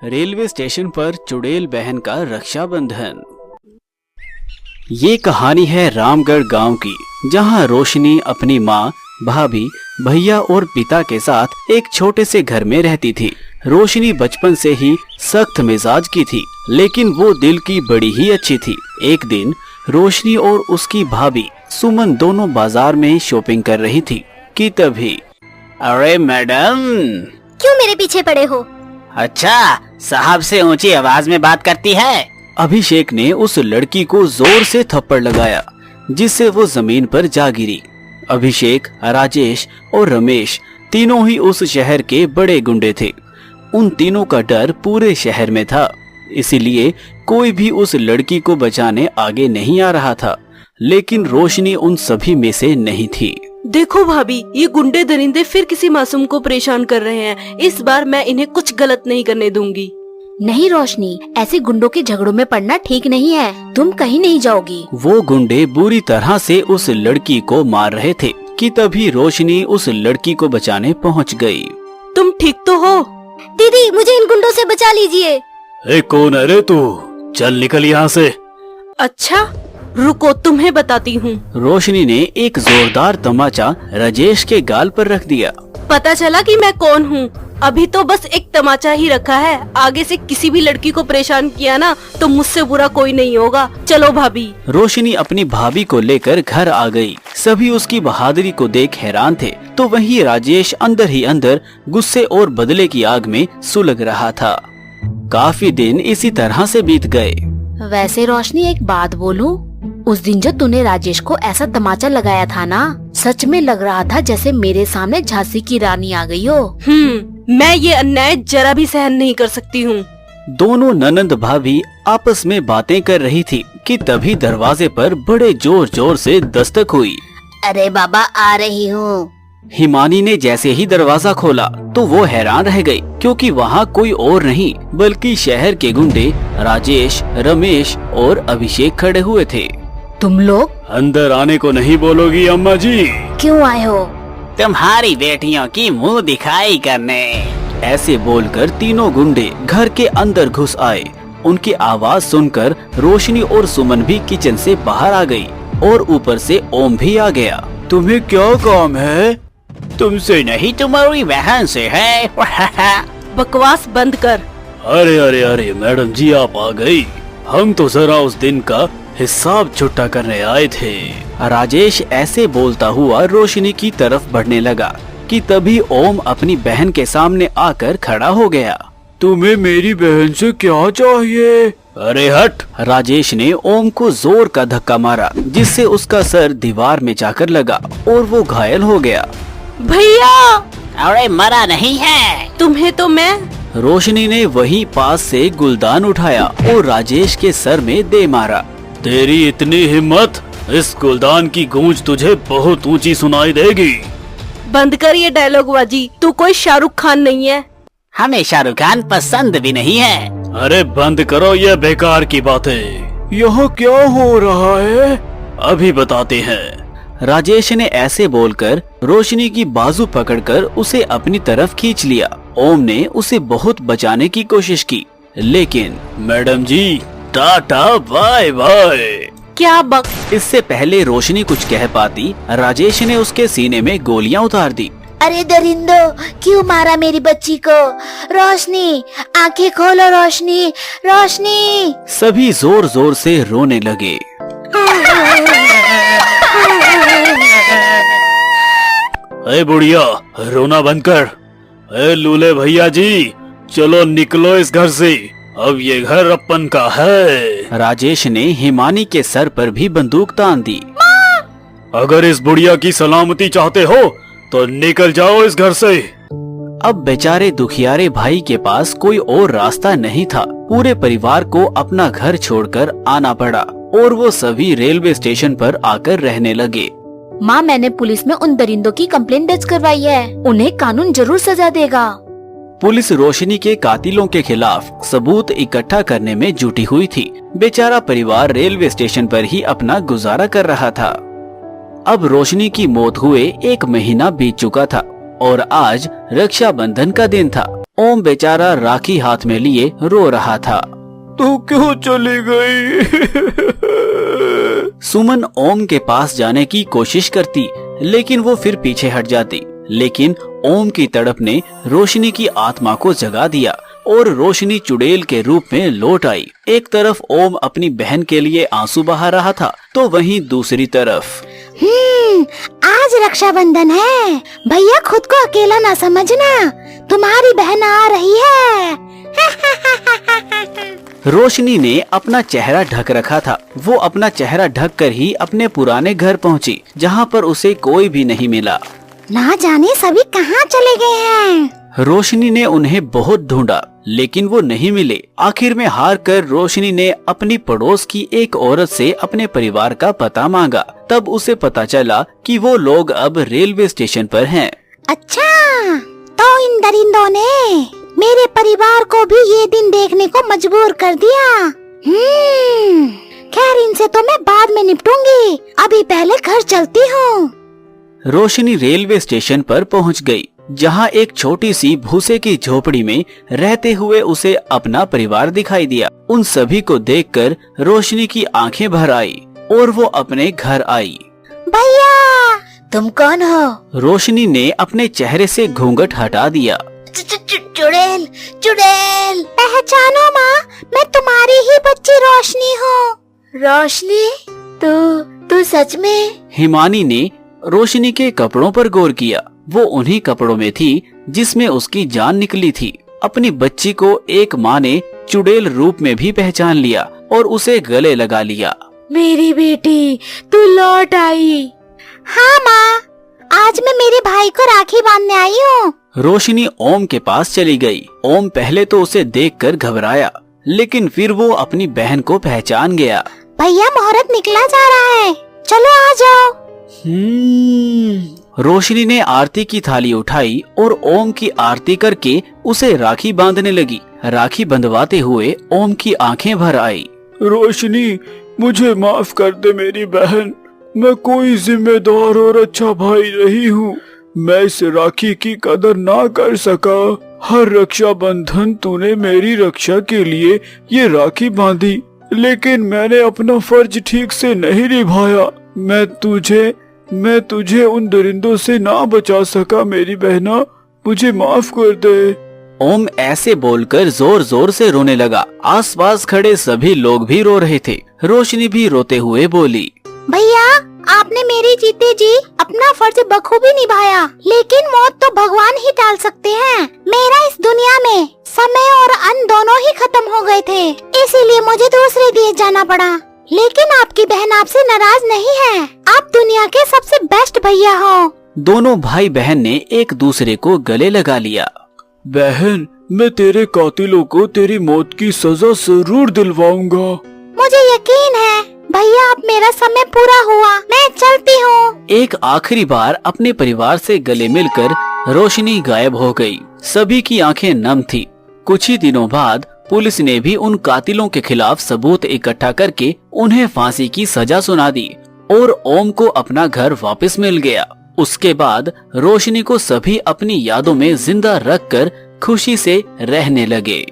Railway station पर चुड़ैल बहन का रक्षाबंधन। ये कहानी है रामगढ़ गांव की, जहां रोशनी अपनी माँ, भाभी, भैया और पिता के साथ एक छोटे से घर में रहती थी। रोशनी बचपन से ही सख्त मिजाज की थी, लेकिन वो दिल की बड़ी ही अच्छी थी। एक दिन रोशनी और उसकी भाभी सुमन दोनों बाजार में शॉपिंग कर रही थी कि तभी, अरे मैडम, क्यों मेरे पीछे पड़े हो? अच्छा, साहब से ऊंची आवाज में बात करती है। अभिषेक ने उस लड़की को जोर से थप्पड़ लगाया, जिससे वो जमीन पर जा गिरी। अभिषेक, राजेश और रमेश तीनों ही उस शहर के बड़े गुंडे थे। उन तीनों का डर पूरे शहर में था, इसीलिए कोई भी उस लड़की को बचाने आगे नहीं आ रहा था। लेकिन रोशनी उन सभी में से नहीं थी। देखो भाभी, ये गुंडे दरिंदे फिर किसी मासूम को परेशान कर रहे हैं। इस बार मैं इन्हें कुछ गलत नहीं करने दूंगी। नहीं रोशनी, ऐसे गुंडों के झगड़ों में पड़ना ठीक नहीं है। तुम कहीं नहीं जाओगी। वो गुंडे बुरी तरह से उस लड़की को मार रहे थे कि तभी रोशनी उस लड़की को बचाने पहुंच गई। तुम ठीक तो हो? दीदी, मुझे इन गुंडों से बचा लीजिए। कौन है रे तू? चल निकल यहाँ से। अच्छा रुको, तुम्हें बताती हूँ। रोशनी ने एक जोरदार तमाचा राजेश के गाल पर रख दिया। पता चला कि मैं कौन हूँ। अभी तो बस एक तमाचा ही रखा है, आगे से किसी भी लड़की को परेशान किया ना तो मुझसे बुरा कोई नहीं होगा। चलो भाभी। रोशनी अपनी भाभी को लेकर घर आ गई। सभी उसकी बहादुरी को देख हैरान थे, तो वहीं राजेश अंदर ही अंदर गुस्से और बदले की आग में सुलग रहा था। काफी दिन इसी तरह से बीत गए। वैसे रोशनी, एक बात बोलूं? उस दिन जो तूने राजेश को ऐसा तमाचा लगाया था ना, सच में लग रहा था जैसे मेरे सामने झांसी की रानी आ गई हो। मैं ये अन्याय जरा भी सहन नहीं कर सकती हूँ। दोनों ननंद भाभी आपस में बातें कर रही थी कि तभी दरवाजे पर बड़े जोर जोर से दस्तक हुई। अरे बाबा, आ रही हूँ। हिमानी ने जैसे ही दरवाजा खोला तो वो हैरान रह गई, क्योंकि वहाँ कोई और नहीं बल्कि शहर के गुंडे राजेश, रमेश और अभिषेक खड़े हुए थे। तुम लोग अंदर आने को नहीं बोलोगी अम्मा जी? क्यों आए हो? तुम्हारी बेटियों की मुंह दिखाई करने। ऐसे बोलकर तीनों गुंडे घर के अंदर घुस आए। उनकी आवाज सुनकर रोशनी और सुमन भी किचन से बाहर आ गई और ऊपर से ओम भी आ गया। तुम्हें क्या काम है? तुमसे नहीं, तुम्हारी बहन से है। बकवास बंद कर। अरे अरे अरे मैडम जी, आप आ गई। हम तो जरा उस दिन का हिसाब छुट्टा करने आए थे। राजेश ऐसे बोलता हुआ रोशनी की तरफ बढ़ने लगा कि तभी ओम अपनी बहन के सामने आकर खड़ा हो गया। तुम्हें मेरी बहन से क्या चाहिए? अरे हट! राजेश ने ओम को जोर का धक्का मारा, जिससे उसका सर दीवार में जाकर लगा और वो घायल हो गया। भैया! अरे मरा नहीं है। तुम्हें तो मैं। रोशनी ने वहीं पास से गुलदान उठाया और राजेश के सर में दे मारा। तेरी इतनी हिम्मत! इस गुलदान की गूंज तुझे बहुत ऊंची सुनाई देगी। बंद कर ये डायलॉग बाजी। तू कोई शाहरुख खान नहीं है। हमें शाहरुख खान पसंद भी नहीं है। अरे बंद करो ये बेकार की बातें। यहाँ क्या हो रहा है? अभी बताते हैं। राजेश ने ऐसे बोलकर रोशनी की बाजू पकड़कर उसे अपनी तरफ खींच लिया। ओम ने उसे बहुत बचाने की कोशिश की, लेकिन मैडम जी, टाटा बाय बाय। क्या बक? इससे पहले रोशनी कुछ कह पाती, राजेश ने उसके सीने में गोलियां उतार दी। अरे दरिंदो, क्यों मारा मेरी बच्ची को? रोशनी, आंखें खोलो रोशनी, रोशनी। सभी जोर जोर से रोने लगे। अरे बुढ़िया, रोना बंद कर। अरे लूले भैया जी, चलो निकलो इस घर से, अब ये घर अपन का है। राजेश ने हिमानी के सर पर भी बंदूक तान दी। अगर इस बुढ़िया की सलामती चाहते हो तो निकल जाओ इस घर से। अब बेचारे दुखियारे भाई के पास कोई और रास्ता नहीं था। पूरे परिवार को अपना घर छोड़कर आना पड़ा और वो सभी रेलवे स्टेशन पर आकर रहने लगे। माँ, मैंने पुलिस में उन दरिंदों की कंप्लेंट दर्ज करवाई है। उन्हें कानून जरूर सजा देगा। पुलिस रोशनी के कातिलों के खिलाफ सबूत इकट्ठा करने में जुटी हुई थी। बेचारा परिवार रेलवे स्टेशन पर ही अपना गुजारा कर रहा था। अब रोशनी की मौत हुए 1 महीना बीत चुका था और आज रक्षाबंधन का दिन था। ओम बेचारा राखी हाथ में लिए रो रहा था। तू क्यों चली गई? सुमन ओम के पास जाने की कोशिश करती, लेकिन वो फिर पीछे हट जाती। लेकिन ओम की तड़प ने रोशनी की आत्मा को जगा दिया और रोशनी चुड़ैल के रूप में लौट आई। एक तरफ ओम अपनी बहन के लिए आंसू बहा रहा था, तो वहीं दूसरी तरफ आज रक्षाबंधन है, भैया खुद को अकेला ना समझना, तुम्हारी बहन आ रही है। रोशनी ने अपना चेहरा ढक रखा था। वो अपना चेहरा ढक कर ही अपने पुराने घर पहुंची, जहां पर उसे कोई भी नहीं मिला। ना जाने सभी कहाँ चले गए हैं। रोशनी ने उन्हें बहुत ढूंढा, लेकिन वो नहीं मिले। आखिर में हार कर रोशनी ने अपनी पड़ोस की एक औरत से अपने परिवार का पता मांगा। तब उसे पता चला कि वो लोग अब रेलवे स्टेशन पर हैं। अच्छा, तो इन दरिंदों ने मेरे परिवार को भी ये दिन देखने को मजबूर कर दिया। खैर, इनसे तो मैं बाद में निपटूंगी, अभी पहले घर चलती हूँ। रोशनी रेलवे स्टेशन पर पहुंच गई, जहां एक छोटी सी भूसे की झोपड़ी में रहते हुए उसे अपना परिवार दिखाई दिया। उन सभी को देखकर रोशनी की आंखें भर आई और वो अपने घर आई। भैया, तुम कौन हो? रोशनी ने अपने चेहरे से घूंघट हटा दिया। चुड़ैल, चुड़ैल, पहचानो माँ, मैं तुम्हारी ही बच्ची रोशनी हूँ। रोशनी, तू सच में? हिमानी ने रोशनी के कपड़ों पर गौर किया। वो उन्हीं कपड़ों में थी जिसमें उसकी जान निकली थी। अपनी बच्ची को एक माँ ने चुड़ैल रूप में भी पहचान लिया और उसे गले लगा लिया। मेरी बेटी, तू लौट आई। हाँ माँ, आज मैं मेरे भाई को राखी बांधने आई हूँ। रोशनी ओम के पास चली गई। ओम पहले तो उसे देखकर घबराया, लेकिन फिर वो अपनी बहन को पहचान गया। भैया, मुहूर्त निकला जा रहा है, चलो आ जाओ। रोशनी ने आरती की थाली उठाई और ओम की आरती करके उसे राखी बांधने लगी। राखी बंधवाते हुए ओम की आंखें भर आई। रोशनी, मुझे माफ कर दे मेरी बहन, मैं कोई जिम्मेदार और अच्छा भाई नहीं हूँ। मैं इस राखी की कदर ना कर सका। हर रक्षा बंधन तूने मेरी रक्षा के लिए ये राखी बांधी, लेकिन मैंने अपना फर्ज ठीक से नहीं निभाया। मैं तुझे उन दरिंदों से ना बचा सका मेरी बहना, मुझे माफ कर दे। ओम ऐसे बोलकर जोर जोर से रोने लगा। आसपास खड़े सभी लोग भी रो रहे थे। रोशनी भी रोते हुए बोली, भैया, आपने मेरी जीते जी अपना फर्ज बखूबी निभाया, लेकिन मौत तो भगवान ही टाल सकते हैं। मेरा इस दुनिया में समय और अन्न दोनों ही खत्म हो गए थे, इसीलिए मुझे दूसरे देश जाना पड़ा। लेकिन आपकी बहन आपसे नाराज नहीं है, आप दुनिया के सबसे बेस्ट भैया हो। दोनों भाई बहन ने एक दूसरे को गले लगा लिया। बहन, मैं तेरे कातिलों को तेरी मौत की सजा जरूर दिलवाऊंगा। मुझे यकीन है भैया, अब मेरा समय पूरा हुआ, मैं चलती हूँ। एक आखिरी बार अपने परिवार से गले मिलकर रोशनी गायब हो गई। सभी की आंखें नम थी। कुछ ही दिनों बाद पुलिस ने भी उन कातिलों के खिलाफ सबूत इकट्ठा करके उन्हें फांसी की सजा सुना दी और ओम को अपना घर वापस मिल गया। उसके बाद रोशनी को सभी अपनी यादों में जिंदा रखकर खुशी से रहने लगे।